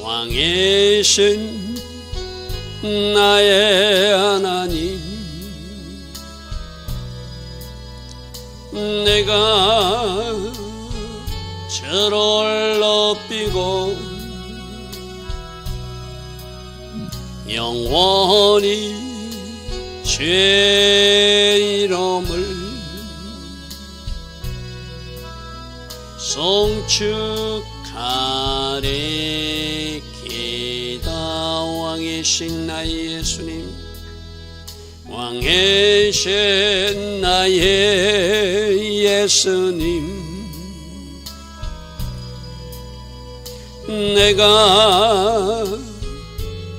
왕이신 나의 하나님, 내가 저를 높이고 영원히 주의 이름을 송축하리이다. 왕이신 나의 예수님, 왕이신 나의 예수님, 내가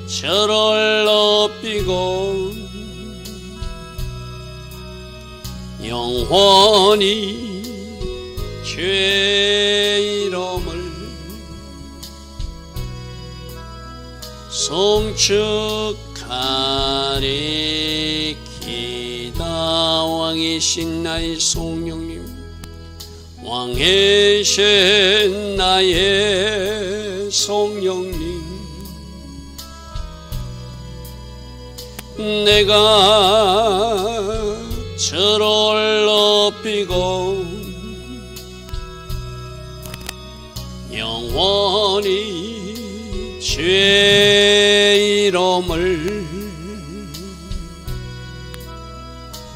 저를 높이고 영원히 주의 이름을 송축하리이다. 왕이신 나의 성령님, 왕이신 나의 성령님, 내가 저를 높이고 영원히 주의 이름을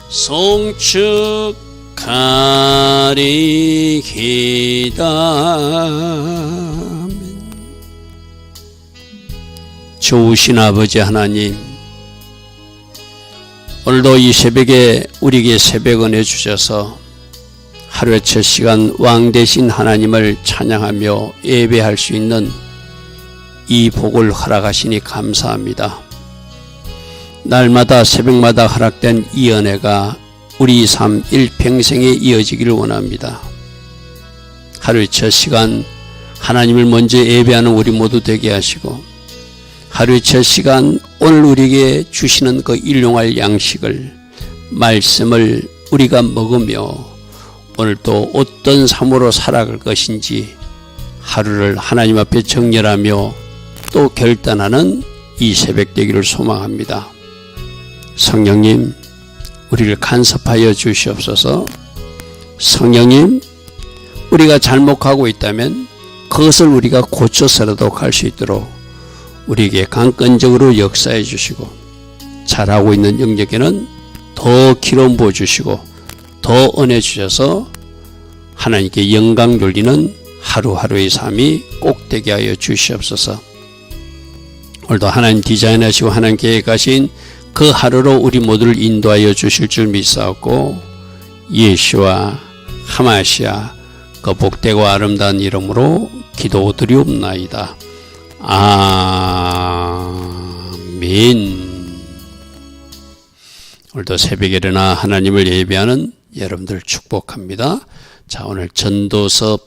송축하리이다. 좋으신 아버지 하나님, 오늘도 이 새벽에 우리에게 새벽 은혜 주셔서 하루의 첫 시간 왕 되신 하나님을 찬양하며 예배할 수 있는 이 복을 허락하시니 감사합니다. 날마다 새벽마다 허락된 이 은혜가 우리 삶 일평생에 이어지기를 원합니다. 하루의 첫 시간 하나님을 먼저 예배하는 우리 모두 되게 하시고, 하루의 첫 시간 오늘 우리에게 주시는 그 일용할 양식을, 말씀을 우리가 먹으며 오늘 또 어떤 삶으로 살아갈 것인지 하루를 하나님 앞에 정렬하며 또 결단하는 이 새벽 되기를 소망합니다. 성령님, 우리를 간섭하여 주시옵소서. 성령님, 우리가 잘못하고 있다면 그것을 우리가 고쳐서라도 갈 수 있도록 우리에게 강건적으로 역사해 주시고, 잘하고 있는 영역에는 더 기름 부어 주시고 더 은혜 주셔서 하나님께 영광 돌리는 하루하루의 삶이 꼭 되게 하여 주시옵소서. 오늘도 하나님 디자인하시고 하나님 계획하신 그 하루로 우리 모두를 인도하여 주실 줄 믿사옵고, 예수와 하마시아 그 복되고 아름다운 이름으로 기도드리옵나이다. 아멘. 오늘도 새벽에 일어나 하나님을 예배하는 여러분들 축복합니다. 자, 오늘 전도서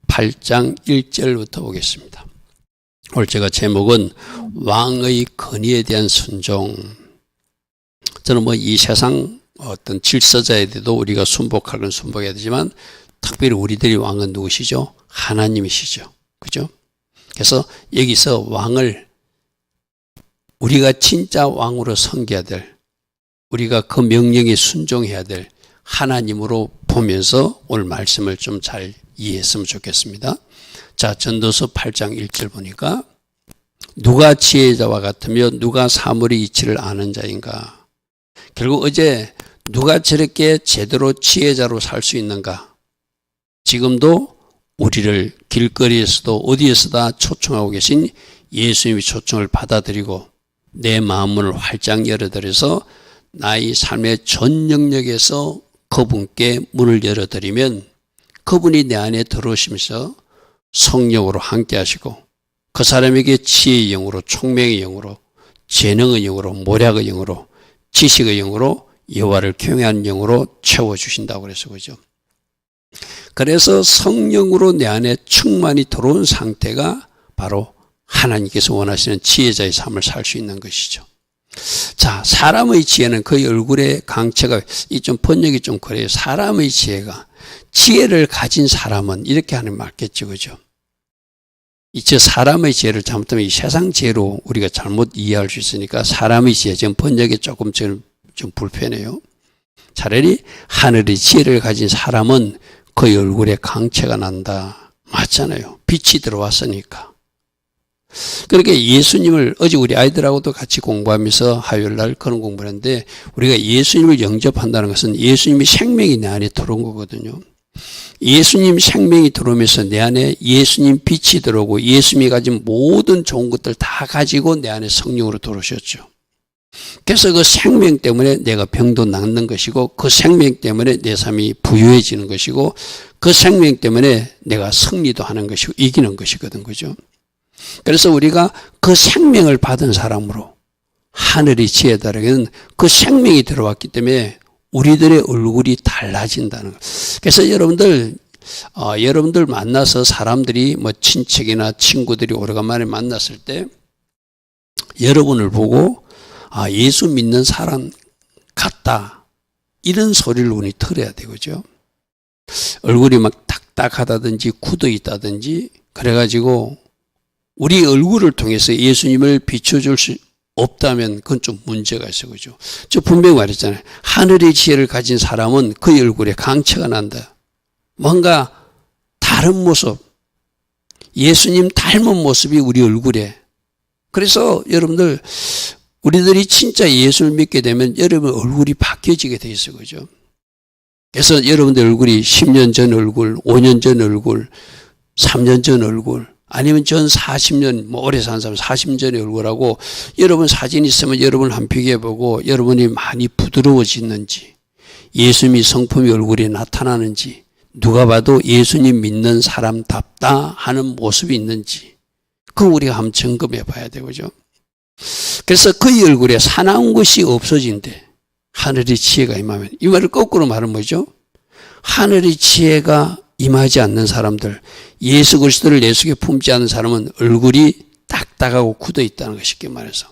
8장 1절부터 보겠습니다. 오늘 제가 제목은 왕의 건의에 대한 순종. 저는 이 세상 어떤 질서자에 대해도 우리가 순복하는 순복해야 되지만, 특별히 우리들이 왕은 누구시죠? 하나님이시죠. 그죠? 그래서 여기서 왕을 우리가 진짜 왕으로 섬겨야 될, 우리가 그 명령에 순종해야 될 하나님으로 보면서 오늘 말씀을 좀 잘 이해했으면 좋겠습니다. 자, 전도서 8장 1절 보니까, 누가 지혜자와 같으며 누가 사물의 이치를 아는 자인가. 결국 어제 누가 저렇게 제대로 지혜자로 살 수 있는가. 지금도 우리를 길거리에서도 어디에서다 초청하고 계신 예수님의 초청을 받아들이고 내 마음문을 활짝 열어드려서 나의 삶의 전 영역에서 그분께 문을 열어드리면 그분이 내 안에 들어오시면서 성령으로 함께 하시고, 그 사람에게 지혜의 영으로, 총명의 영으로, 재능의 영으로, 모략의 영으로, 지식의 영으로, 여호와를 경외하는 영으로 채워주신다고 그래서 그죠. 그래서 성령으로 내 안에 충만히 들어온 상태가 바로 하나님께서 원하시는 지혜자의 삶을 살 수 있는 것이죠. 자, 사람의 지혜는 그 얼굴에 강체가, 이 좀 번역이 좀 그래요. 사람의 지혜가, 지혜를 가진 사람은 이렇게 하는 게 맞겠죠. 그죠? 이제 사람의 지혜를 잘못하면 이 세상 지혜로 우리가 잘못 이해할 수 있으니까 사람의 지혜, 지금 번역이 조금 좀 불편해요. 차라리 하늘의 지혜를 가진 사람은 그의 얼굴에 강체가 난다. 맞잖아요. 빛이 들어왔으니까. 그러니까 예수님을 어제 우리 아이들하고도 같이 공부하면서 화요일날 그런 공부를 했는데 우리가 예수님을 영접한다는 것은 예수님의 생명이 내 안에 들어온 거거든요. 예수님 생명이 들어오면서 내 안에 예수님 빛이 들어오고 예수님이 가진 모든 좋은 것들 다 가지고 내 안에 성령으로 들어오셨죠. 그래서 그 생명 때문에 내가 병도 낫는 것이고 그 생명 때문에 내 삶이 부유해지는 것이고 그 생명 때문에 내가 승리도 하는 것이고 이기는 것이거든. 그죠? 그래서 우리가 그 생명을 받은 사람으로 하늘의 지혜다라는 그 생명이 들어왔기 때문에 우리들의 얼굴이 달라진다는 것. 그래서 여러분들 만나서 사람들이 뭐 친척이나 친구들이 오래간만에 만났을 때 여러분을 보고 예수 믿는 사람 같다. 이런 소리를 우리 들어야 되죠. 얼굴이 막 딱딱하다든지 굳어 있다든지 그래가지고 우리 얼굴을 통해서 예수님을 비춰줄 수 없다면 그건 좀 문제가 있어. 그죠? 저 분명히 말했잖아요. 하늘의 지혜를 가진 사람은 그의 얼굴에 강체가 난다. 뭔가 다른 모습, 예수님 닮은 모습이 우리 얼굴에. 그래서 여러분들, 우리들이 진짜 예수를 믿게 되면 여러분 얼굴이 바뀌어지게 돼 있어요. 그죠? 그래서 여러분들 얼굴이 10년 전 얼굴, 5년 전 얼굴, 3년 전 얼굴, 아니면 전 40년, 오래 산 사람 40년 전의 얼굴하고 여러분 사진 있으면 여러분을 한번 비교해보고 여러분이 많이 부드러워지는지, 예수님이 성품의 얼굴이 나타나는지, 누가 봐도 예수님 믿는 사람답다 하는 모습이 있는지, 그거 우리가 한번 점검해 봐야 되죠. 그래서 그의 얼굴에 사나운 것이 없어진대. 하늘의 지혜가 임하면. 이 말을 거꾸로 말하면 뭐죠? 하늘의 지혜가 임하지 않는 사람들, 예수 그리스도를 내 속에 품지 않는 사람은 얼굴이 딱딱하고 굳어 있다는 거 쉽게 말해서.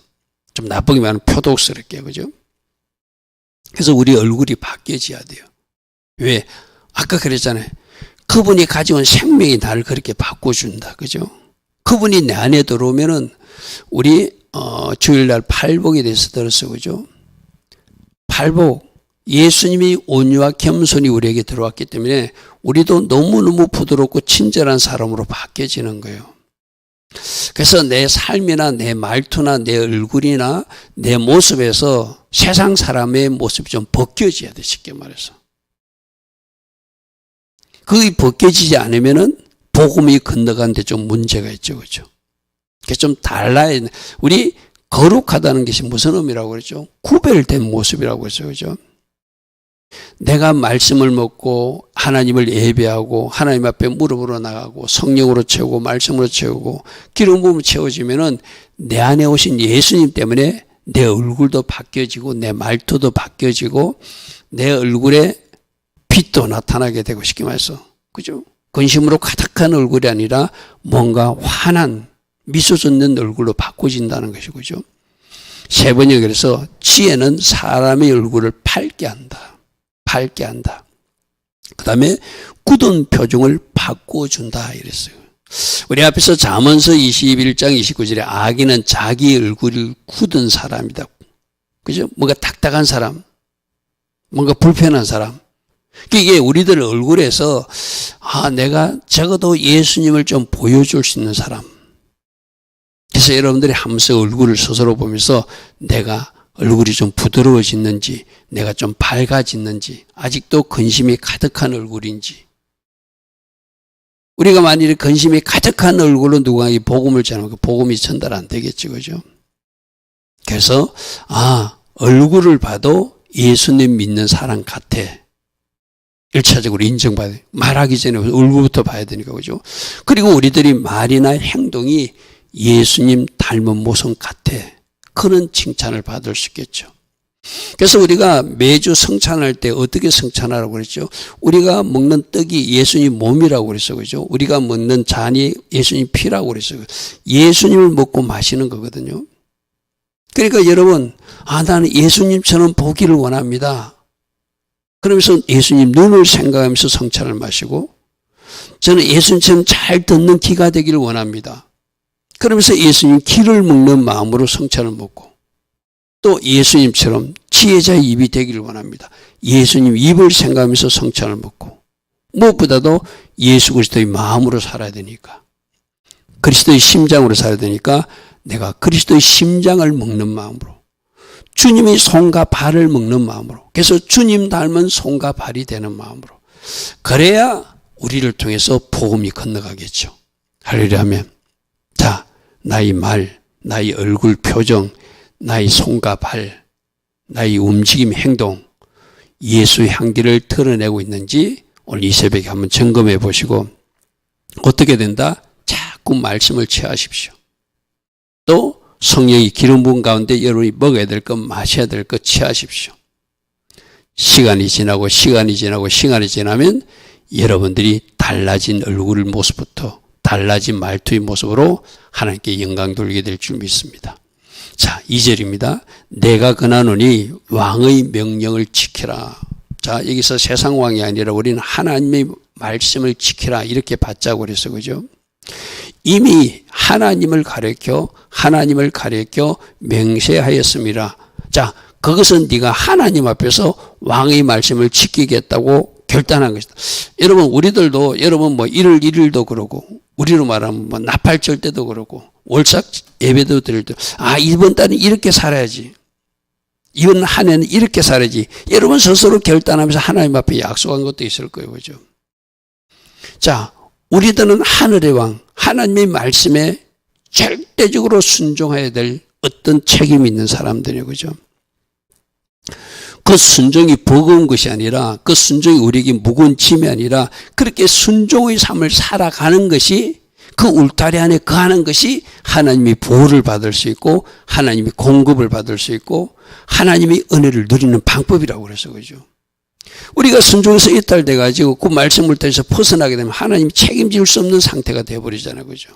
좀 나쁘게 말하면 표독스럽게, 그죠? 그래서 우리 얼굴이 바뀌어져야 돼요. 왜? 아까 그랬잖아요. 그분이 가져온 생명이 나를 그렇게 바꿔준다. 그죠? 그분이 내 안에 들어오면은 우리 주일날 팔복에 대해서 들었어요. 그죠? 팔복. 예수님이 온유와 겸손이 우리에게 들어왔기 때문에 우리도 너무너무 부드럽고 친절한 사람으로 바뀌어지는 거예요. 그래서 내 삶이나 내 말투나 내 얼굴이나 내 모습에서 세상 사람의 모습이 좀 벗겨져야 돼. 쉽게 말해서. 그게 벗겨지지 않으면은 복음이 건너가는데 좀 문제가 있죠. 그렇죠? 그게 좀 달라야 돼. 우리 거룩하다는 것이 무슨 의미라고 그랬죠? 구별된 모습이라고 그랬죠. 그렇죠? 내가 말씀을 먹고 하나님을 예배하고 하나님 앞에 무릎으로 나가고 성령으로 채우고 말씀으로 채우고 기름 부음으로 채워지면은 내 안에 오신 예수님 때문에 내 얼굴도 바뀌어지고 내 말투도 바뀌어지고 내 얼굴에 빛도 나타나게 되고 쉽게 말해서 그죠? 근심으로 가득한 얼굴이 아니라 뭔가 환한 미소 짓는 얼굴로 바꿔진다는 것이죠. 그죠? 세 번째 그래서 지혜는 사람의 얼굴을 밝게 한다. 밝게 한다. 그 다음에 굳은 표정을 바꿔준다 이랬어요. 우리 앞에서 잠언서 21장 29절에 악인은 자기 얼굴이 굳은 사람이다. 그죠? 뭔가 딱딱한 사람, 뭔가 불편한 사람. 이게 우리들 얼굴에서 내가 적어도 예수님을 좀 보여줄 수 있는 사람. 그래서 여러분들이 하면서 얼굴을 스스로 보면서 내가 얼굴이 좀 부드러워졌는지, 내가 좀 밝아졌는지, 아직도 근심이 가득한 얼굴인지. 우리가 만일에 근심이 가득한 얼굴로 누군가에게 복음을 전하면 복음이 전달 안 되겠지, 그죠? 그래서, 얼굴을 봐도 예수님 믿는 사람 같아. 1차적으로 인정받아야 돼. 말하기 전에 얼굴부터 봐야 되니까, 그죠? 그리고 우리들이 말이나 행동이 예수님 닮은 모습 같아. 그런 칭찬을 받을 수 있겠죠. 그래서 우리가 매주 성찬할 때 어떻게 성찬하라고 그랬죠? 우리가 먹는 떡이 예수님 몸이라고 그랬어요. 그죠? 우리가 먹는 잔이 예수님 피라고 그랬어요. 예수님을 먹고 마시는 거거든요. 그러니까 여러분, 나는 예수님처럼 보기를 원합니다. 그러면서 예수님 눈을 생각하면서 성찬을 마시고, 저는 예수님처럼 잘 듣는 귀가 되기를 원합니다. 그러면서 예수님 기를 먹는 마음으로 성찬을 먹고 또 예수님처럼 지혜자의 입이 되기를 원합니다. 예수님 입을 생각하면서 성찬을 먹고 무엇보다도 예수 그리스도의 마음으로 살아야 되니까 그리스도의 심장으로 살아야 되니까 내가 그리스도의 심장을 먹는 마음으로 주님이 손과 발을 먹는 마음으로 그래서 주님 닮은 손과 발이 되는 마음으로 그래야 우리를 통해서 복음이 건너가겠죠. 할렐루야 하면 자 나의 말, 나의 얼굴 표정, 나의 손과 발, 나의 움직임 행동 예수의 향기를 드러내고 있는지 오늘 이 새벽에 한번 점검해 보시고 어떻게 된다? 자꾸 말씀을 취하십시오. 또 성령이 기름 부은 가운데 여러분이 먹어야 될 것, 마셔야 될 것 취하십시오. 시간이 지나면 여러분들이 달라진 얼굴 모습부터 달라진 말투의 모습으로 하나님께 영광 돌리게 될 줄 믿습니다. 자, 2절입니다. 내가 권하노니 왕의 명령을 지키라. 자, 여기서 세상 왕이 아니라 우리는 하나님의 말씀을 지키라 이렇게 받자고 그래서 그죠? 이미 하나님을 가르쳐 맹세하였습니다. 자, 그것은 네가 하나님 앞에서 왕의 말씀을 지키겠다고 결단한 것이다. 여러분 우리들도 여러분 뭐 1월 1일도 그러고 우리로 말하면 뭐 나팔절 때도 그러고 월삭 예배도 드릴 때 이번 달은 이렇게 살아야지. 이번 한 해는 이렇게 살아야지. 여러분 스스로 결단하면서 하나님 앞에 약속한 것도 있을 거예요. 그죠? 자, 우리들은 하늘의 왕, 하나님의 말씀에 절대적으로 순종해야 될 어떤 책임이 있는 사람들이에요. 그죠? 그 순종이 버거운 것이 아니라 그 순종이 우리에게 무거운 짐이 아니라 그렇게 순종의 삶을 살아가는 것이 그 울타리 안에 거하는 것이 하나님이 보호를 받을 수 있고 하나님이 공급을 받을 수 있고 하나님의 은혜를 누리는 방법이라고 그래서 그죠. 우리가 순종에서 이탈돼 가지고 그 말씀 물타리에서 벗어나게 되면 하나님이 책임질 수 없는 상태가 되어버리잖아요. 그죠.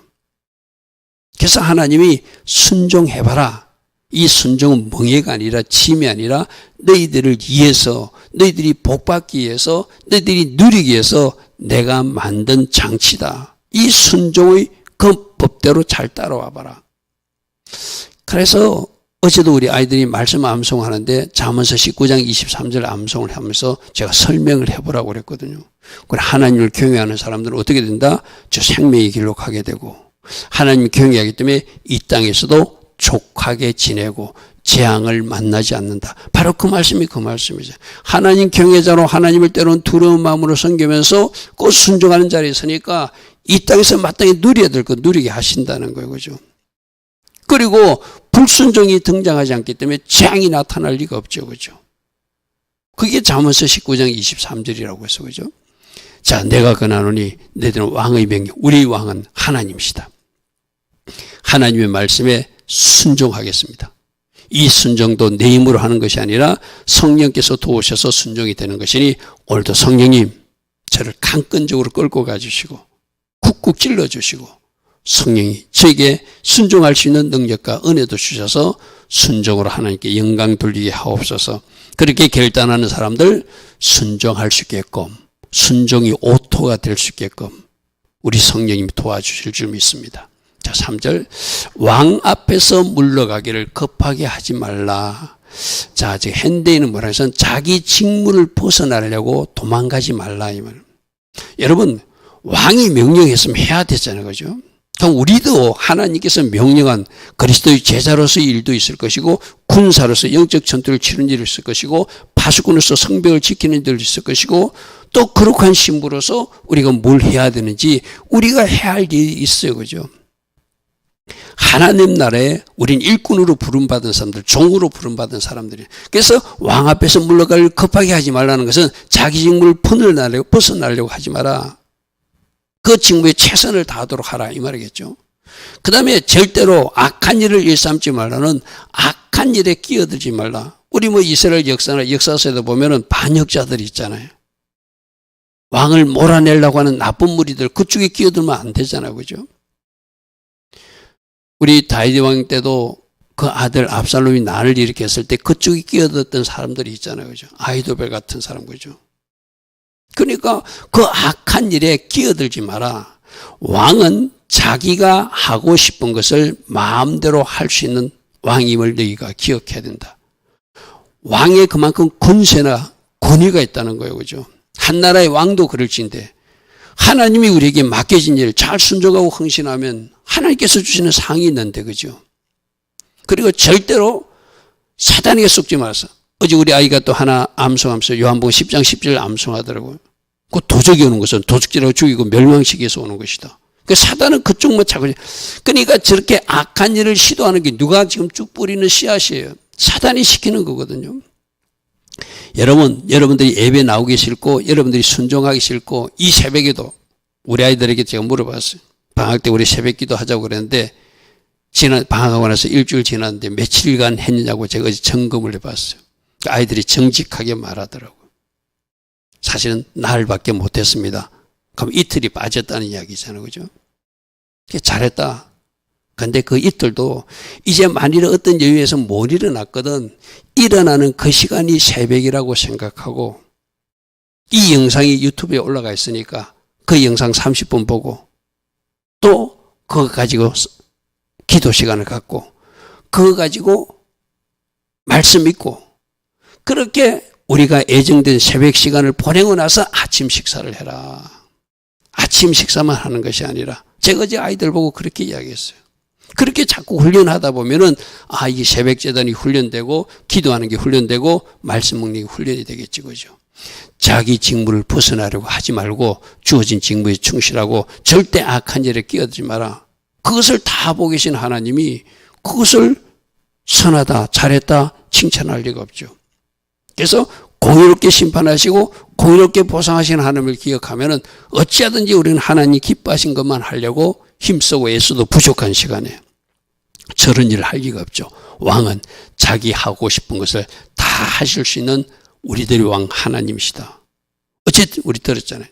그래서 하나님이 순종해봐라. 이 순종은 멍해가 아니라 짐이 아니라 너희들을 위해서 너희들이 복받기 위해서 너희들이 누리기 위해서 내가 만든 장치다. 이 순종의 그 법대로 잘 따라와 봐라. 그래서 어제도 우리 아이들이 말씀 암송하는데 잠언서 19장 23절 암송을 하면서 제가 설명을 해보라고 그랬거든요. 그래 하나님을 경외하는 사람들은 어떻게 된다? 저 생명의 길로 가게 되고 하나님을 경외하기 때문에 이 땅에서도 족하게 지내고 재앙을 만나지 않는다. 바로 그 말씀이 그 말씀이죠. 하나님 경외자로 하나님을 때로는 두려운 마음으로 섬기면서 꼭 순종하는 자리에 서니까 이 땅에서 마땅히 누려야 될 것 누리게 하신다는 거예요. 그죠? 그리고 불순종이 등장하지 않기 때문에 재앙이 나타날 리가 없죠. 그죠? 그게 잠언서 19장 23절이라고 해서 그죠? 자, 내가 권하노니 너희들은 왕의 명령, 우리 왕은 하나님이시다. 하나님의 말씀에 순종하겠습니다. 이 순종도 내 힘으로 하는 것이 아니라 성령께서 도우셔서 순종이 되는 것이니 오늘도 성령님 저를 강건적으로 끌고 가주시고 쿡쿡 찔러주시고 성령이 저에게 순종할 수 있는 능력과 은혜도 주셔서 순종으로 하나님께 영광 돌리게 하옵소서. 그렇게 결단하는 사람들 순종할 수 있게끔 순종이 오토가 될 수 있게끔 우리 성령님이 도와주실 줄 믿습니다. 자, 3절 왕 앞에서 물러가기를 급하게 하지 말라. 자, 지금 현대인은 뭐라 해서 자기 직무를 벗어나려고 도망가지 말라 이 말. 여러분 왕이 명령했으면 해야 됐잖아요. 그죠? 그럼 우리도 하나님께서 명령한 그리스도의 제자로서의 일도 있을 것이고 군사로서 영적 전투를 치르는 일이 있을 것이고 파수꾼으로서 성벽을 지키는 일도 있을 것이고 또 거룩한 신부로서 우리가 뭘 해야 되는지 우리가 해야 할 일이 있어요. 그죠? 하나님 나라에 우린 일꾼으로 부름받은 사람들, 종으로 부름받은 사람들이에요. 그래서 왕 앞에서 물러갈 급하게 하지 말라는 것은 자기 직무를 벗어나려고 하지 마라. 그 직무에 최선을 다하도록 하라 이 말이겠죠. 그 다음에 절대로 악한 일을 일삼지 말라는 악한 일에 끼어들지 말라. 우리 뭐 이스라엘 역사서에도 보면은 반역자들이 있잖아요. 왕을 몰아내려고 하는 나쁜 무리들 그쪽에 끼어들면 안 되잖아요. 그죠? 우리 다윗 왕 때도 그 아들 압살롬이 난을 일으켰을 때 그쪽에 끼어들었던 사람들이 있잖아요. 그죠? 아히도벨 같은 사람 그죠? 그러니까 그 악한 일에 끼어들지 마라. 왕은 자기가 하고 싶은 것을 마음대로 할 수 있는 왕임을 너희가 기억해야 된다. 왕에 그만큼 권세나 권위가 있다는 거예요. 그죠? 한 나라의 왕도 그럴진데 하나님이 우리에게 맡겨진 일을 잘 순종하고 헌신하면 하나님께서 주시는 상이 있는데, 그죠? 그리고 절대로 사단에게 속지 말아서. 어제 우리 아이가 또 하나 암송하면서 요한복음 10장 10절 암송하더라고요. 그 도적이 오는 것은 도둑질하고 죽이고 멸망시키기에서 오는 것이다. 그 사단은 그쪽만 찾고, 그러니까 저렇게 악한 일을 시도하는 게 누가 지금 쭉 뿌리는 씨앗이에요. 사단이 시키는 거거든요. 여러분들이 예배 나오기 싫고, 여러분들이 순종하기 싫고, 이 새벽에도 우리 아이들에게 제가 물어봤어요. 방학 때 우리 새벽 기도 하자고 그랬는데, 방학하고 나서 일주일 지났는데 며칠간 했느냐고 제가 어제 점검을 해봤어요. 아이들이 정직하게 말하더라고요. 사실은 나흘밖에 못했습니다. 그럼 이틀이 빠졌다는 이야기잖아요. 그죠? 잘했다. 근데 그 이틀도 이제 만일 어떤 여유에서 못 일어났거든, 일어나는 그 시간이 새벽이라고 생각하고, 이 영상이 유튜브에 올라가 있으니까 그 영상 30분 보고, 또 그거 가지고 기도 시간을 갖고, 그거 가지고 말씀 읽고, 그렇게 우리가 애정된 새벽 시간을 보내고 나서 아침 식사를 해라. 아침 식사만 하는 것이 아니라, 제가 어제 아이들 보고 그렇게 이야기했어요. 그렇게 자꾸 훈련하다 보면은, 이 새벽 재단이 훈련되고, 기도하는 게 훈련되고, 말씀 먹는 게 훈련이 되겠지, 그죠? 자기 직무를 벗어나려고 하지 말고, 주어진 직무에 충실하고, 절대 악한 일에 끼어들지 마라. 그것을 다 보고 계신 하나님이 그것을 선하다, 잘했다, 칭찬할 리가 없죠. 그래서 공의롭게 심판하시고 공의롭게 보상하시는 하나님을 기억하면은 어찌하든지 우리는 하나님 기뻐하신 것만 하려고 힘쓰고 애써도 부족한 시간에 저런 일을 할 리가 없죠. 왕은 자기 하고 싶은 것을 다 하실 수 있는 우리들의 왕 하나님이시다. 어쨌든 우리 들었잖아요.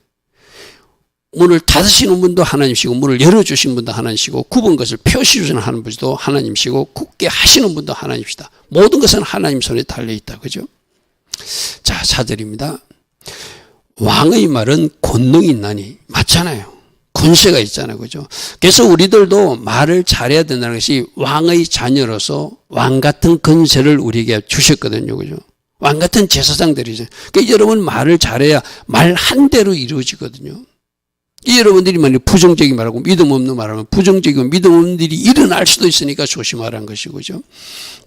문을 닫으시는 분도 하나님이시고, 문을 열어주신 분도 하나님이시고, 굽은 것을 펴시 주시는 하나님도 하나님이시고, 굳게 하시는 분도 하나님이시다. 모든 것은 하나님 손에 달려있다. 그죠? 자, 4절입니다. 왕의 말은 권능이 있나니. 맞잖아요. 권세가 있잖아요. 그죠? 그래서 우리들도 말을 잘해야 된다는 것이 왕의 자녀로서 왕 같은 권세를 우리에게 주셨거든요. 그죠? 왕 같은 제사장들이죠. 그러니까 여러분 말을 잘해야 말 한 대로 이루어지거든요. 여러분들이 만약 부정적인 말하고 믿음 없는 말하면 부정적이고 믿음 없는 일이 일어날 수도 있으니까 조심하라는 것이고, 그죠?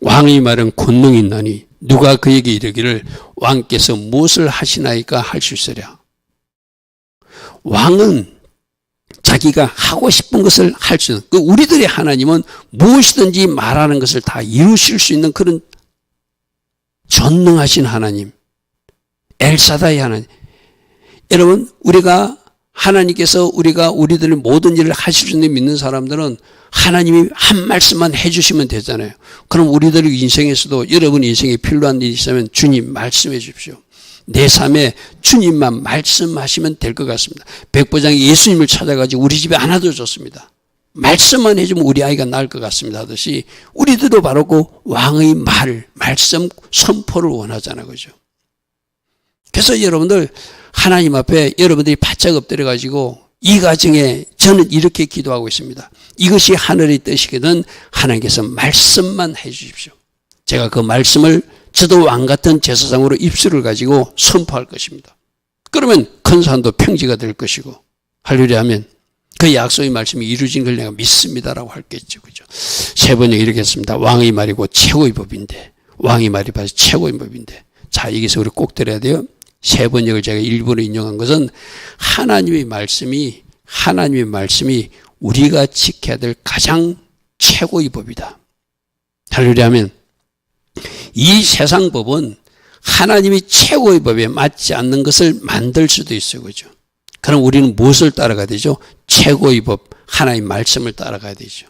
왕의 말은 권능이 있나니 누가 그에게 이르기를 왕께서 무엇을 하시나이까 할 수 있으랴. 왕은 자기가 하고 싶은 것을 할 수 있는, 우리들의 하나님은 무엇이든지 말하는 것을 다 이루실 수 있는 그런 전능하신 하나님, 엘사다이 하나님. 여러분, 하나님께서 우리들의 모든 일을 하실 수 있는 믿는 사람들은 하나님이 한 말씀만 해주시면 되잖아요. 그럼 우리들의 인생에서도 여러분 인생에 필요한 일이 있으면 주님 말씀해 주십시오. 내 삶에 주님만 말씀하시면 될 것 같습니다. 백부장이 예수님을 찾아가지고 우리 집에 안 와도 좋습니다. 말씀만 해주면 우리 아이가 나을 것 같습니다 하듯이 우리들도 바로 그 왕의 말씀 선포를 원하잖아요. 그죠? 그래서 여러분들 하나님 앞에 여러분들이 바짝 엎드려가지고 이 가정에 저는 이렇게 기도하고 있습니다. 이것이 하늘의 뜻이거든 하나님께서 말씀만 해 주십시오. 제가 그 말씀을 저도 왕같은 제사장으로 입술을 가지고 선포할 것입니다. 그러면 큰 산도 평지가 될 것이고, 할렐루야 하면 그 약속의 말씀이 이루어진 걸 내가 믿습니다라고 할겠죠. 그죠? 세 번째 이렇게 했습니다. 왕의 말이고 최고의 법인데, 왕의 말이 바로 최고의 법인데. 자, 여기서 우리 꼭 들어야 돼요. 세 번역을 제가 일부러 인용한 것은 하나님의 말씀이 우리가 지켜야 될 가장 최고의 법이다. 할렐루야 하면 이 세상 법은 하나님이 최고의 법에 맞지 않는 것을 만들 수도 있어요. 그죠? 그럼 우리는 무엇을 따라가야 되죠? 최고의 법, 하나님의 말씀을 따라가야 되죠.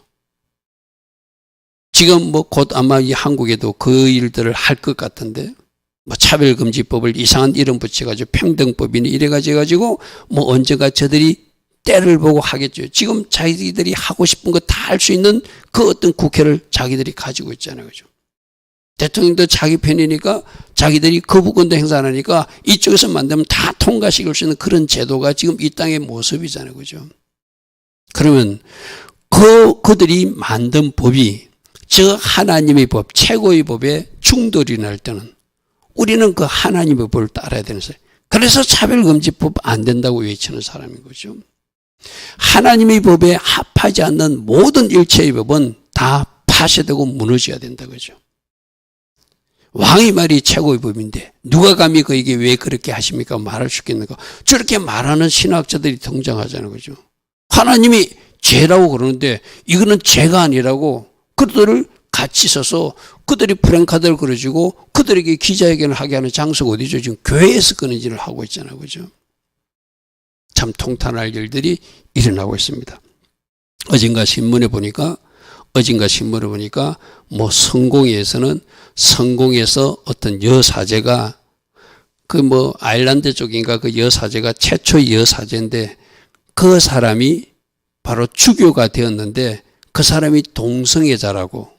지금 곧 아마 이 한국에도 그 일들을 할 것 같은데, 차별금지법을 이상한 이름 붙여가지고 평등법이니 이래가지고 언젠가 저들이 때를 보고 하겠죠. 지금 자기들이 하고 싶은 거 다 할 수 있는 그 어떤 국회를 자기들이 가지고 있잖아요. 그죠? 대통령도 자기 편이니까 자기들이 거부권도 행사 안 하니까 이쪽에서 만들면 다 통과시킬 수 있는 그런 제도가 지금 이 땅의 모습이잖아요. 그죠? 그러면 그들이 만든 법이 저 하나님의 법, 최고의 법에 충돌이 날 때는 우리는 그 하나님의 법을 따라야 되는 사람. 그래서 차별금지법 안 된다고 외치는 사람인 거죠. 하나님의 법에 합하지 않는 모든 일체의 법은 다 파쇄되고 무너져야 된다 그죠. 왕의 말이 최고의 법인데 누가 감히 그에게 왜 그렇게 하십니까? 말할 수 있겠는가? 저렇게 말하는 신학자들이 등장하잖아요. 그죠? 하나님이 죄라고 그러는데 이거는 죄가 아니라고 그들을 같이 서서 그들이 프랭카드를 걸어주고 그들에게 기자회견을 하게 하는 장소가 어디죠? 지금 교회에서 그런 일을 하고 있잖아요. 그죠? 참 통탄할 일들이 일어나고 있습니다. 어젠가 신문에 보니까 뭐 성공에서 어떤 여사제가 그 뭐 아일랜드 쪽인가 그 여사제가 최초의 여사제인데 그 사람이 바로 주교가 되었는데 그 사람이 동성애자라고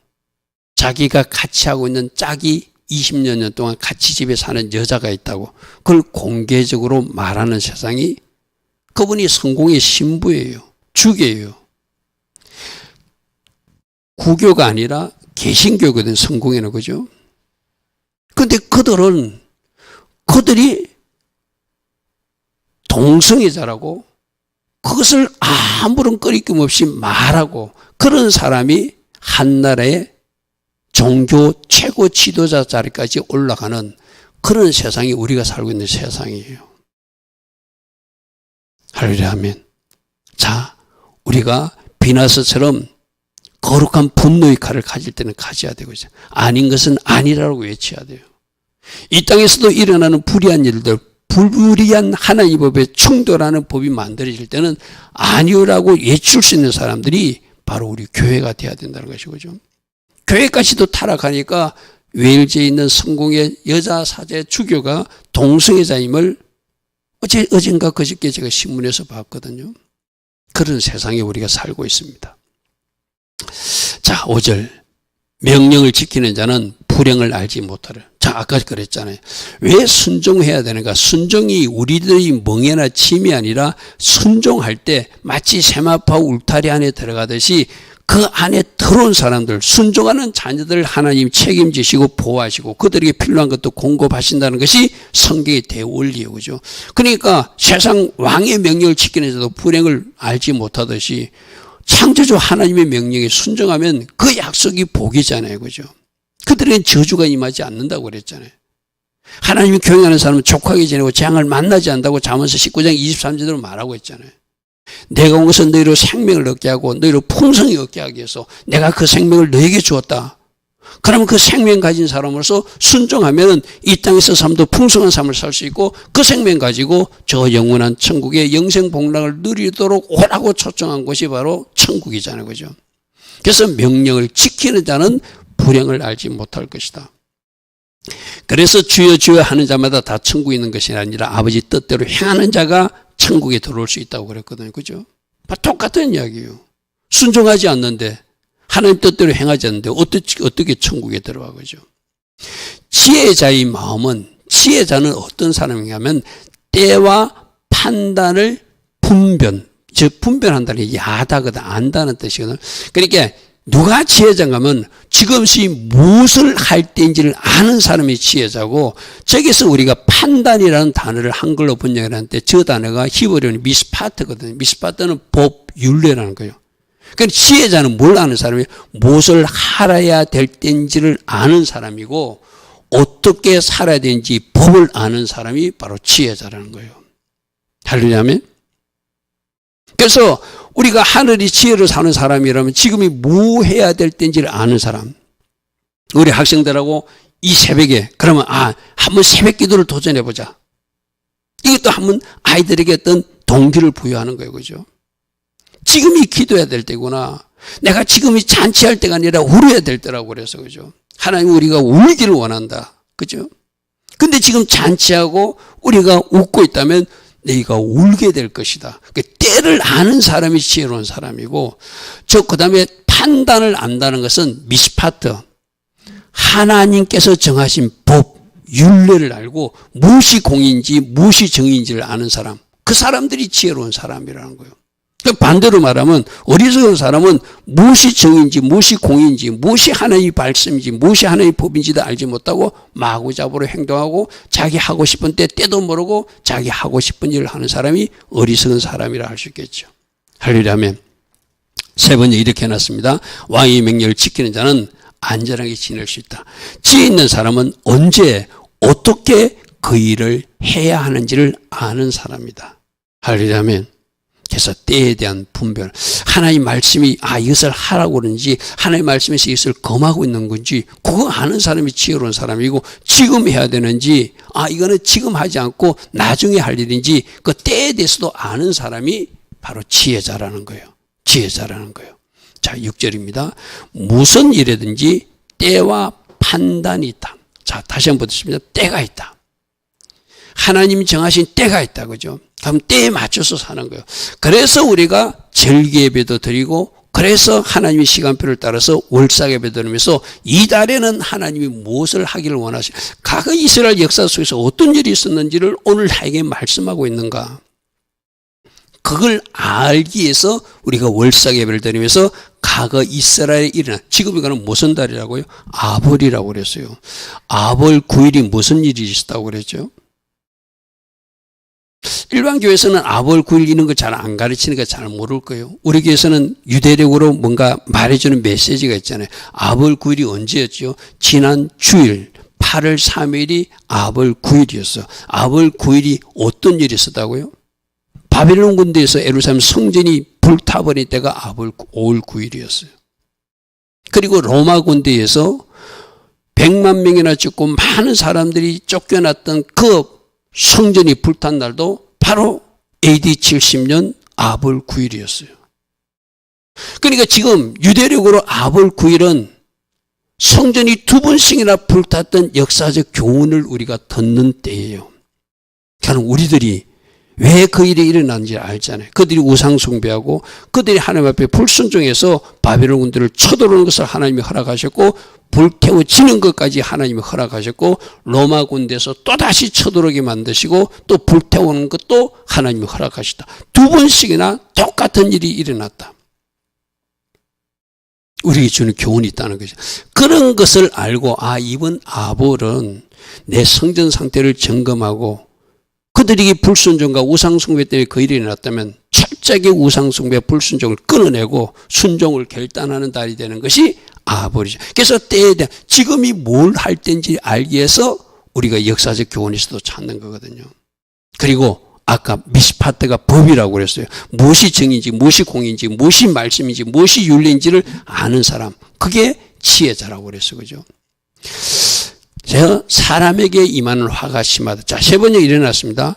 자기가 같이 하고 있는 짝이 20여 년 동안 같이 집에 사는 여자가 있다고 그걸 공개적으로 말하는 세상이 그분이 성공의 신부예요. 주교예요. 구교가 아니라 개신교거든 성공에는 그죠? 근데 그들이 동성애자라고 그것을 아무런 꺼리낌 없이 말하고 그런 사람이 한나라의 종교 최고 지도자 자리까지 올라가는 그런 세상이 우리가 살고 있는 세상이에요. 할렐루야 아멘. 자, 우리가 비나스처럼 거룩한 분노의 칼을 가질 때는 가져야 되고 아닌 것은 아니라고 외쳐야 돼요. 이 땅에서도 일어나는 불의한 일들, 불의한 하나님 법에 충돌하는 법이 만들어질 때는 아니라고 외칠 수 있는 사람들이 바로 우리 교회가 돼야 된다는 것이죠. 교회까지도 타락하니까 웨일즈에 있는 성공의 여자 사제 주교가 동성애자임을 어젠가 그저께 제가 신문에서 봤거든요. 그런 세상에 우리가 살고 있습니다. 자, 5절. 명령을 지키는 자는 불행을 알지 못하리라. 자, 아까 그랬잖아요. 왜 순종해야 되는가? 순종이 우리들의 멍에나 짐이 아니라 순종할 때 마치 세마파 울타리 안에 들어가듯이 그 안에 들어온 사람들, 순종하는 자녀들을 하나님 책임지시고 보호하시고 그들에게 필요한 것도 공급하신다는 것이 성경의 대원리예요. 그죠? 그러니까 세상 왕의 명령을 지키는 자도 불행을 알지 못하듯이 창조주 하나님의 명령에 순종하면 그 약속이 복이잖아요. 그죠? 그들에겐 저주가 임하지 않는다고 그랬잖아요. 하나님이 경영하는 사람은 족하게 지내고 재앙을 만나지 않는다고 잠언서 19장 23절대로 말하고 있잖아요. 내가 온 것은 너희로 생명을 얻게 하고 너희로 풍성히 얻게 하기 위해서 내가 그 생명을 너에게 주었다. 그러면 그 생명 가진 사람으로서 순종하면 이 땅에서 삶도 풍성한 삶을 살 수 있고 그 생명 가지고 저 영원한 천국의 영생 복락을 누리도록 오라고 초청한 곳이 바로 천국이잖아요. 그죠? 그래서 명령을 지키는 자는 불행을 알지 못할 것이다. 그래서 주여 주여 하는 자마다 다 천국에 있는 것이 아니라 아버지 뜻대로 행하는 자가 천국에 들어올 수 있다고 그랬거든요. 그죠? 똑같은 이야기예요. 순종하지 않는데 하나님 뜻대로 행하지 않는데 어떻게 천국에 들어와 그죠? 지혜자의 마음은 지혜자는 어떤 사람이냐면 때와 판단을 분별한다는 게 야다거든 안다는 뜻이거든. 그러니까 누가 지혜자인가 하면 지금시 무엇을 할 때인지를 아는 사람이 지혜자고 저기서 우리가 판단이라는 단어를 한글로 번역을 하는데 저 단어가 히브리어는 미스파트거든요. 미스파트는 법, 윤례라는 거예요. 그러니까 지혜자는 뭘 아는 사람이에요? 무엇을 할아야 될 때인지를 아는 사람이고 어떻게 살아야 되는지 법을 아는 사람이 바로 지혜자라는 거예요. 할렐루야. 그래서 우리가 하늘이 지혜로 사는 사람이라면 지금이 뭐 해야 될 때인지를 아는 사람. 우리 학생들하고 이 새벽에 그러면 한번 새벽 기도를 도전해보자. 이것도 한번 아이들에게 어떤 동기를 부여하는 거예요. 그죠? 지금이 기도해야 될 때구나. 내가 지금이 잔치할 때가 아니라 울어야 될 때라고 그래서 그죠? 하나님 우리가 울기를 원한다. 그죠? 근데 지금 잔치하고 우리가 웃고 있다면 너희가 울게 될 것이다. 때를 아는 사람이 지혜로운 사람이고 그 다음에 판단을 안다는 것은 미스파트. 하나님께서 정하신 법, 윤례를 알고 무엇이 공인지 무엇이 정인지를 아는 사람. 그 사람들이 지혜로운 사람이라는 거예요. 반대로 말하면 어리석은 사람은 무엇이 정인지 무엇이 공인지 무엇이 하나님의 말씀인지 무엇이 하나님의 법인지도 알지 못하고 마구잡이로 행동하고 자기 하고 싶은 때도 모르고 자기 하고 싶은 일을 하는 사람이 어리석은 사람이라 할 수 있겠죠. 할렐루야면 세 번째 이렇게 해놨습니다. 왕의 명령을 지키는 자는 안전하게 지낼 수 있다. 지혜 있는 사람은 언제 어떻게 그 일을 해야 하는지를 아는 사람이다. 할렐루야면 그래서 때에 대한 분별, 하나님 말씀이 이것을 하라고 그러는지 하나님 말씀에서 이것을 검하고 있는 건지 그거 아는 사람이 지혜로운 사람이고, 지금 해야 되는지 이거는 지금 하지 않고 나중에 할 일인지 그 때에 대해서도 아는 사람이 바로 지혜자라는 거예요. 지혜자라는 거예요. 자, 6절입니다. 무슨 일이든지 때와 판단이 있다. 자, 다시 한번 듣습니다. 때가 있다. 하나님이 정하신 때가 있다. 그죠? 그럼 때에 맞춰서 사는 거예요. 그래서 우리가 절기예배도 드리고, 그래서 하나님의 시간표를 따라서 월삭예배 드리면서 이 달에는 하나님이 무엇을 하기를 원하시고, 과거 이스라엘 역사 속에서 어떤 일이 있었는지를 오늘 나에게 말씀하고 있는가. 그걸 알기 위해서 우리가 월삭예배를 드리면서 과거 이스라엘에 일어난, 지금 이거는 무슨 달이라고요? 아벌이라고 그랬어요. 아벌 9일이 무슨 일이 있었다고 그랬죠? 일반 교회에서는 아벌 9일 이런 거 잘 안 가르치니까 잘 모를 거예요. 우리 교회에서는 유대력으로 뭔가 말해주는 메시지가 있잖아요. 아벌 9일이 언제였죠? 지난 주일 8월 3일이 아벌 9일이었어. 아벌 9일이 어떤 일이 있었다고요? 바벨론 군대에서 예루살렘 성전이 불타버린 때가 아벌 5월 9일이었어요. 그리고 로마 군대에서 100만 명이나 죽고 많은 사람들이 쫓겨났던 그 성전이 불탄 날도 바로 AD 70년 아벌 9일이었어요. 그러니까 지금 유대력으로 아벌 9일은 성전이 2번씩이나 불탔던 역사적 교훈을 우리가 듣는 때예요. 그러니까 우리들이 왜 그 일이 일어났는지 알잖아요. 그들이 우상 숭배하고 그들이 하나님 앞에 불순종해서 바벨론 군대를 쳐들어오는 것을 하나님이 허락하셨고, 불태워지는 것까지 하나님이 허락하셨고, 로마 군대에서 또다시 쳐들어오게 만드시고 또 불태우는 것도 하나님이 허락하셨다. 2번씩이나 똑같은 일이 일어났다. 우리에게 주는 교훈이 있다는 거죠. 그런 것을 알고 이번 아벌은 내 성전 상태를 점검하고, 그들이 불순종과 우상숭배 때문에 그 일이 일어났다면 철저하게 우상숭배 불순종을 끊어내고 순종을 결단하는 달이 되는 것이 아벌이죠. 그래서 때에 대한, 지금이 뭘 할 때인지 알기 위해서 우리가 역사적 교훈에서도 찾는 거거든요. 그리고 아까 미스파트가 법이라고 그랬어요. 무엇이 정인지 무엇이 공인지 무엇이 말씀인지 무엇이 윤리인지를 아는 사람, 그게 지혜자라고 그랬어요. 그죠? 제가 사람에게 임하는 화가 심하다. 자, 세 번째 일어났습니다.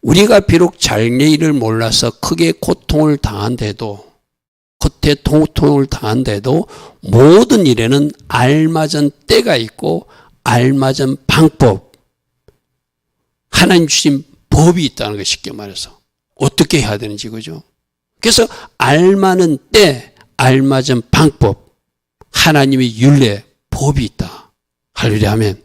우리가 비록 장래일을 몰라서 크게 고통을 당한데도, 겉에 고통을 당한데도 모든 일에는 알맞은 때가 있고 알맞은 방법, 하나님 주신 법이 있다는 거, 쉽게 말해서 어떻게 해야 되는지. 그죠? 그래서 알맞은 때, 알맞은 방법, 하나님의 율례, 법이 있다. 할렐루야 아멘.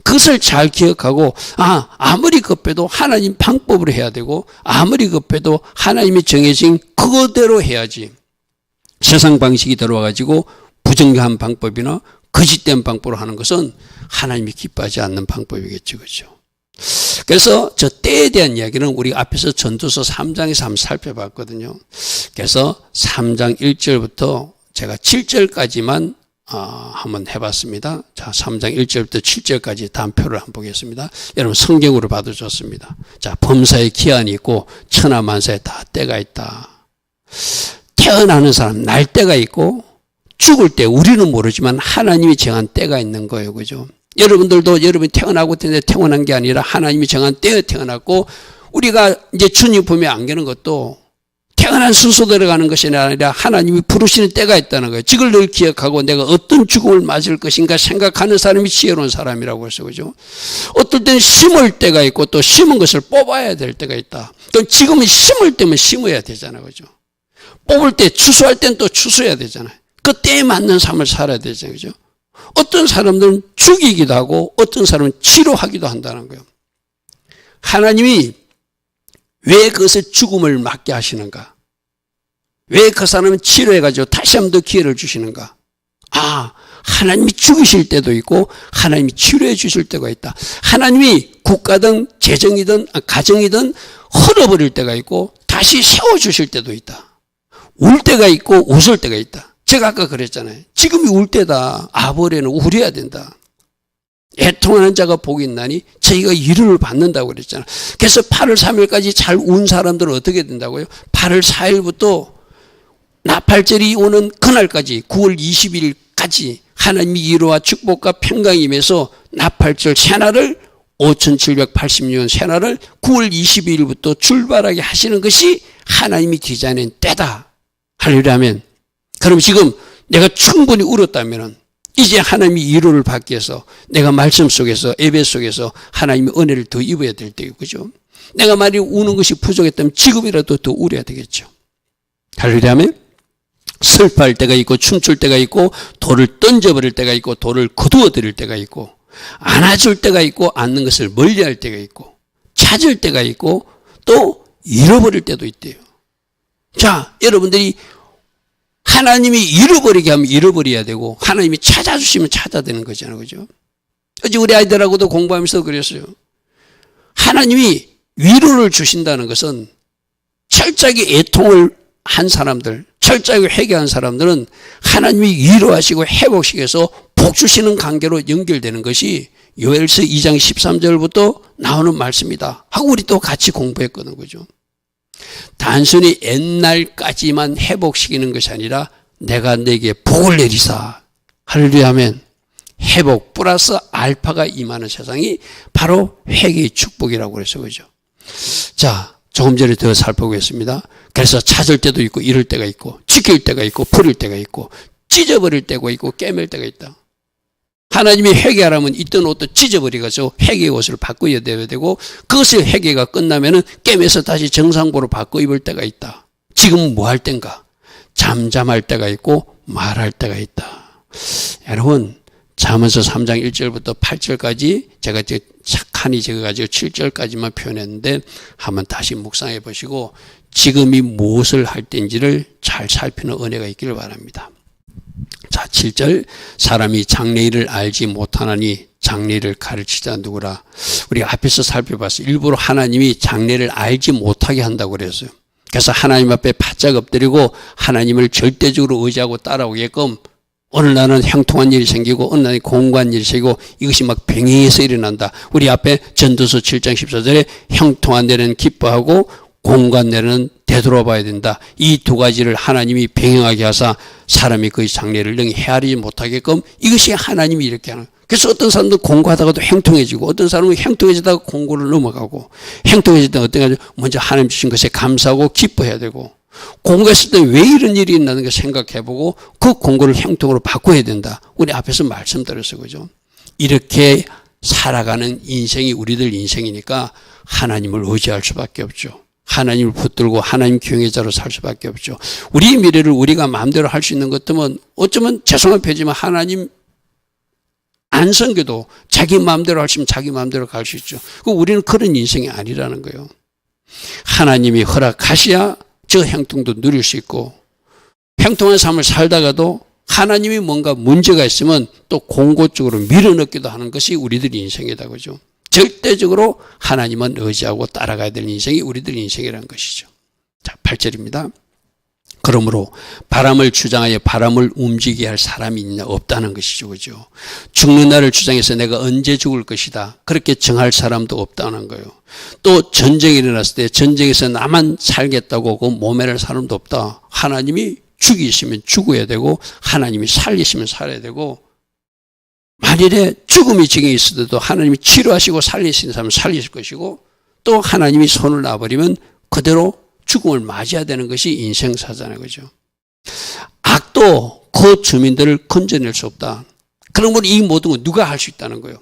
그것을 잘 기억하고, 아무리 급해도 하나님 방법으로 해야 되고, 아무리 급해도 하나님이 정해진 그거대로 해야지. 세상 방식이 들어와가지고 부정한 방법이나 거짓된 방법으로 하는 것은 하나님이 기뻐하지 않는 방법이겠죠. 그렇죠? 그래서 저 때에 대한 이야기는 우리 앞에서 전도서 3장에서 한번 살펴봤거든요. 그래서 3장 1절부터 제가 7절까지만 한번 해봤습니다. 자, 3장 1절부터 7절까지 단표를 한번 보겠습니다. 여러분 성경으로 봐도 좋습니다. 자, 범사에 기한이 있고 천하만사에 다 때가 있다. 태어나는 사람 날 때가 있고, 죽을 때 우리는 모르지만 하나님이 정한 때가 있는 거예요. 그죠? 여러분들도 여러분이 태어나고 태어난 게 아니라 하나님이 정한 때에 태어났고, 우리가 이제 주님 품에 안기는 것도 태어난 순서대로 가는 것이 아니라 하나님이 부르시는 때가 있다는 거예요. 이걸 늘 기억하고 내가 어떤 죽음을 맞을 것인가 생각하는 사람이 지혜로운 사람이라고 했어요. 그죠? 어떨 때는 심을 때가 있고 또 심은 것을 뽑아야 될 때가 있다. 그럼 지금은 심을 때면 심어야 되잖아요. 그죠? 뽑을 때, 추수할 때는 또 추수해야 되잖아요. 그 때에 맞는 삶을 살아야 되잖아요. 그죠? 어떤 사람들은 죽이기도 하고 어떤 사람은 치료하기도 한다는 거예요. 하나님이 왜 그것에 죽음을 맞게 하시는가? 왜 그 사람은 치료해가지고 다시 한 번 더 기회를 주시는가? 아, 하나님이 죽으실 때도 있고 하나님이 치료해 주실 때가 있다. 하나님이 국가든 재정이든 가정이든 헐어버릴 때가 있고 다시 세워주실 때도 있다. 울 때가 있고 웃을 때가 있다. 제가 아까 그랬잖아요. 지금이 울 때다. 아버지는 울어야 된다. 애통하는 자가 복이 있나니 저희가 위로를 받는다고 그랬잖아요. 그래서 8월 3일까지 잘 운 사람들은 어떻게 된다고요? 8월 4일부터 나팔절이 오는 그날까지 9월 20일까지 하나님이 위로와 축복과 평강이 임해서 나팔절 새날을 5786년 새날을 9월 22일부터 출발하게 하시는 것이 하나님이 디자인한 때다. 할렐루야면. 그럼 지금 내가 충분히 울었다면 이제 하나님이 위로를 받기 위해서 내가 말씀 속에서 예배 속에서 하나님의 은혜를 더 입어야 될 때고, 그죠? 내가 만약 우는 것이 부족했다면 지금이라도 더 울어야 되겠죠. 할렐루야면. 슬퍼할 때가 있고 춤출 때가 있고 돌을 던져버릴 때가 있고 돌을 거두어드릴 때가 있고 안아줄 때가 있고 안는 것을 멀리할 때가 있고 찾을 때가 있고 또 잃어버릴 때도 있대요. 자, 여러분들이 하나님이 잃어버리게 하면 잃어버려야 되고 하나님이 찾아주시면 찾아야 되는 거잖아요. 그죠? 어제 우리 아이들하고도 공부하면서 그랬어요. 하나님이 위로를 주신다는 것은 철저하게 애통을 한 사람들, 철저하게 회개한 사람들은 하나님이 위로하시고 회복시켜서 복 주시는 관계로 연결되는 것이 요엘서 2장 13절부터 나오는 말씀이다 하고 우리 또 같이 공부했거든, 그죠? 단순히 옛날까지만 회복시키는 것이 아니라 내가 내게 복을 내리사, 할렐루야 하면 회복 플러스 알파가 임하는 세상이 바로 회개의 축복이라고 그래서, 그죠? 자, 조금 전에 더 살펴보겠습니다. 그래서 찾을 때도 있고 잃을 때가 있고 지킬 때가 있고 버릴 때가 있고 찢어버릴 때가 있고 깨맬 때가 있다. 하나님이 회개하라면 있던 옷도 찢어버리가지고 회개의 옷을 바꿔야 되고 그것을 회개가 끝나면은 깨매서 다시 정상보로 바꿔 입을 때가 있다. 지금 뭐 할 땐가? 잠잠할 때가 있고 말할 때가 있다. 여러분, 잠언서 3장 1절부터 8절까지 제가 착하니 적어가지고 7절까지만 표현했는데 한번 다시 묵상해 보시고 지금이 무엇을 할 때인지를 잘 살피는 은혜가 있기를 바랍니다. 자, 7절. 사람이 장래일을 알지 못하나니 장래일을 가르치자 누구라. 우리 앞에서 살펴봤어요. 일부러 하나님이 장래를 알지 못하게 한다고 그랬어요. 그래서 하나님 앞에 바짝 엎드리고 하나님을 절대적으로 의지하고 따라오게끔 어느 날은 형통한 일이 생기고 어느 날은 공고한 일이 생기고 이것이 막 병행해서 일어난다. 우리 앞에 전도서 7장 14절에 형통한 날에는 기뻐하고 공고한 날에는 되돌아봐야 된다. 이 두 가지를 하나님이 병행하게 하사 사람이 그 장래를 능히 헤아리지 못하게끔 이것이 하나님이 이렇게 하는. 그래서 어떤 사람도 공고하다가도 형통해지고 어떤 사람은 형통해지다가 공고를 넘어가고 형통해지다가 어떤 가지 먼저 하나님 주신 것에 감사하고 기뻐해야 되고 공고했을 때 왜 이런 일이 있나는 걸 생각해보고 그 공고를 형통으로 바꿔야 된다. 우리 앞에서 말씀드렸어요. 그죠? 이렇게 살아가는 인생이 우리들 인생이니까 하나님을 의지할 수밖에 없죠. 하나님을 붙들고 하나님 경외자로 살 수밖에 없죠. 우리 미래를 우리가 마음대로 할 수 있는 것 같으면 어쩌면 죄송한 표지만 하나님 안 섬겨도 자기 마음대로 하시면 자기 마음대로 갈 수 있죠. 우리는 그런 인생이 아니라는 거예요. 하나님이 허락하셔야 저 형통도 누릴 수 있고 형통한 삶을 살다가도 하나님이 뭔가 문제가 있으면 또 공고 쪽으로 밀어넣기도 하는 것이 우리들 인생이다. 그죠? 절대적으로 하나님은 의지하고 따라가야 될 인생이 우리들 인생이라는 것이죠. 자, 8절입니다. 그러므로 바람을 주장하여 바람을 움직이게 할 사람이 있냐? 없다는 것이죠. 그죠? 죽는 날을 주장해서 내가 언제 죽을 것이다. 그렇게 정할 사람도 없다는 거예요. 또 전쟁이 일어났을 때 전쟁에서 나만 살겠다고 그 모면할 사람도 없다. 하나님이 죽이시면 죽어야 되고 하나님이 살리시면 살아야 되고 만일에 죽음이 지경에 있어도 하나님이 치료하시고 살리시는 사람은 살리실 것이고 또 하나님이 손을 놔버리면 그대로 죽음을 맞이해야 되는 것이 인생사잖아요. 그죠? 악도 그 주민들을 건져낼 수 없다. 그러므로 이 모든 건 누가 할 수 있다는 거예요.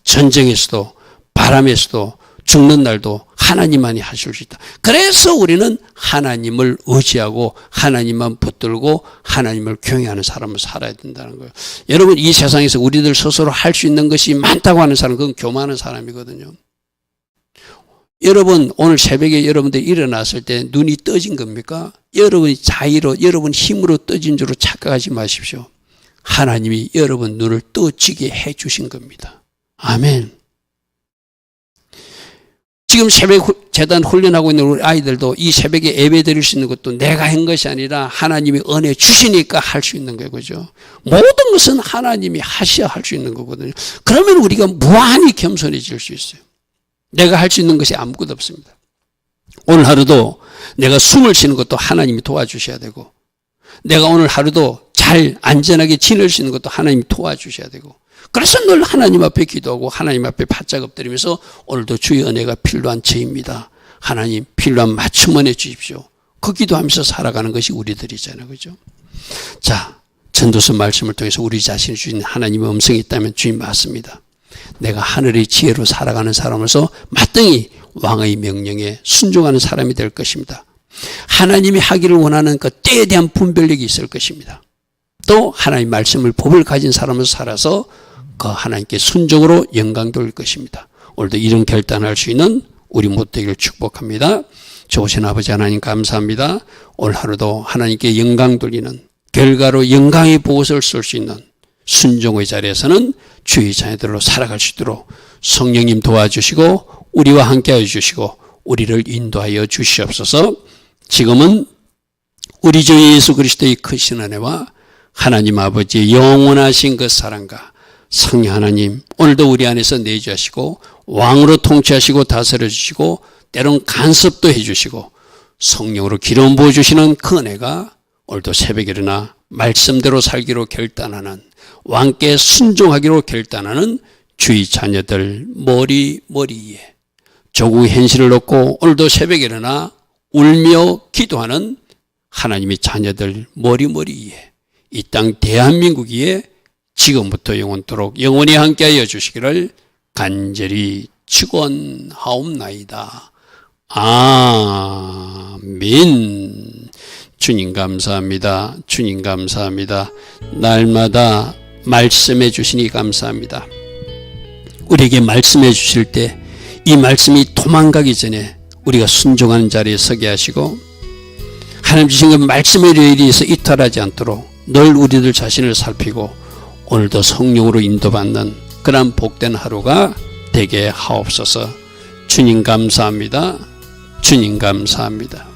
전쟁에서도 바람에서도 죽는 날도 하나님만이 하실 수 있다. 그래서 우리는 하나님을 의지하고 하나님만 붙들고 하나님을 경외하는 사람을 살아야 된다는 거예요. 여러분, 이 세상에서 우리들 스스로 할 수 있는 것이 많다고 하는 사람은 그건 교만한 사람이거든요. 여러분 오늘 새벽에 여러분들 일어났을 때 눈이 떠진 겁니까? 여러분이 자의로 여러분 힘으로 떠진 줄로 착각하지 마십시오. 하나님이 여러분 눈을 떠지게 해 주신 겁니다. 아멘. 지금 새벽 재단 훈련하고 있는 우리 아이들도 이 새벽에 예배 드릴 수 있는 것도 내가 한 것이 아니라 하나님이 은혜 주시니까 할 수 있는 거예요. 그죠? 모든 것은 하나님이 하셔야 할 수 있는 거거든요. 그러면 우리가 무한히 겸손해질 수 있어요. 내가 할 수 있는 것이 아무것도 없습니다. 오늘 하루도 내가 숨을 쉬는 것도 하나님이 도와주셔야 되고, 내가 오늘 하루도 잘 안전하게 지낼 수 있는 것도 하나님이 도와주셔야 되고, 그래서 늘 하나님 앞에 기도하고 하나님 앞에 바짝 엎드리면서 오늘도 주의 은혜가 필요한 저입니다. 하나님 필요한 맞춤을 해 주십시오. 그 기도하면서 살아가는 것이 우리들이잖아요. 그죠? 자, 전도서 말씀을 통해서 우리 자신이 주신 하나님의 음성이 있다면 주님 맞습니다. 내가 하늘의 지혜로 살아가는 사람으로서 마땅히 왕의 명령에 순종하는 사람이 될 것입니다. 하나님이 하기를 원하는 그 때에 대한 분별력이 있을 것입니다. 또 하나님의 말씀을 법을 가진 사람으로 살아서 그 하나님께 순종으로 영광 돌릴 것입니다. 오늘도 이런 결단할 수 있는 우리 모두 되기를 축복합니다. 좋으신 아버지 하나님 감사합니다. 오늘 하루도 하나님께 영광 돌리는 결과로 영광의 보옷을 쓸 수 있는 순종의 자리에서는 주의 자녀들로 살아갈 수 있도록 성령님 도와주시고 우리와 함께하여 주시고 우리를 인도하여 주시옵소서. 지금은 우리 주 예수 그리스도의 크신 은혜와 하나님 아버지의 영원하신 그 사랑과 성령 하나님 오늘도 우리 안에서 내주하시고 왕으로 통치하시고 다스려 주시고 때론 간섭도 해주시고 성령으로 기름 부어주시는 그 은혜가 오늘도 새벽에 일어나 말씀대로 살기로 결단하는 왕께 순종하기로 결단하는 주의 자녀들 머리에 조국 현실을 놓고 오늘도 새벽에 일어나 울며 기도하는 하나님의 자녀들 머리에 이 땅 대한민국 위에 지금부터 영원토록 영원히 함께하여 주시기를 간절히 축원하옵나이다. 아멘. 주님 감사합니다. 주님 감사합니다. 날마다 말씀해 주시니 감사합니다. 우리에게 말씀해 주실 때 이 말씀이 도망가기 전에 우리가 순종하는 자리에 서게 하시고 하나님 주신 그 말씀의 의리에서 이탈하지 않도록 늘 우리들 자신을 살피고 오늘도 성령으로 인도받는 그런 복된 하루가 되게 하옵소서. 주님 감사합니다. 주님 감사합니다.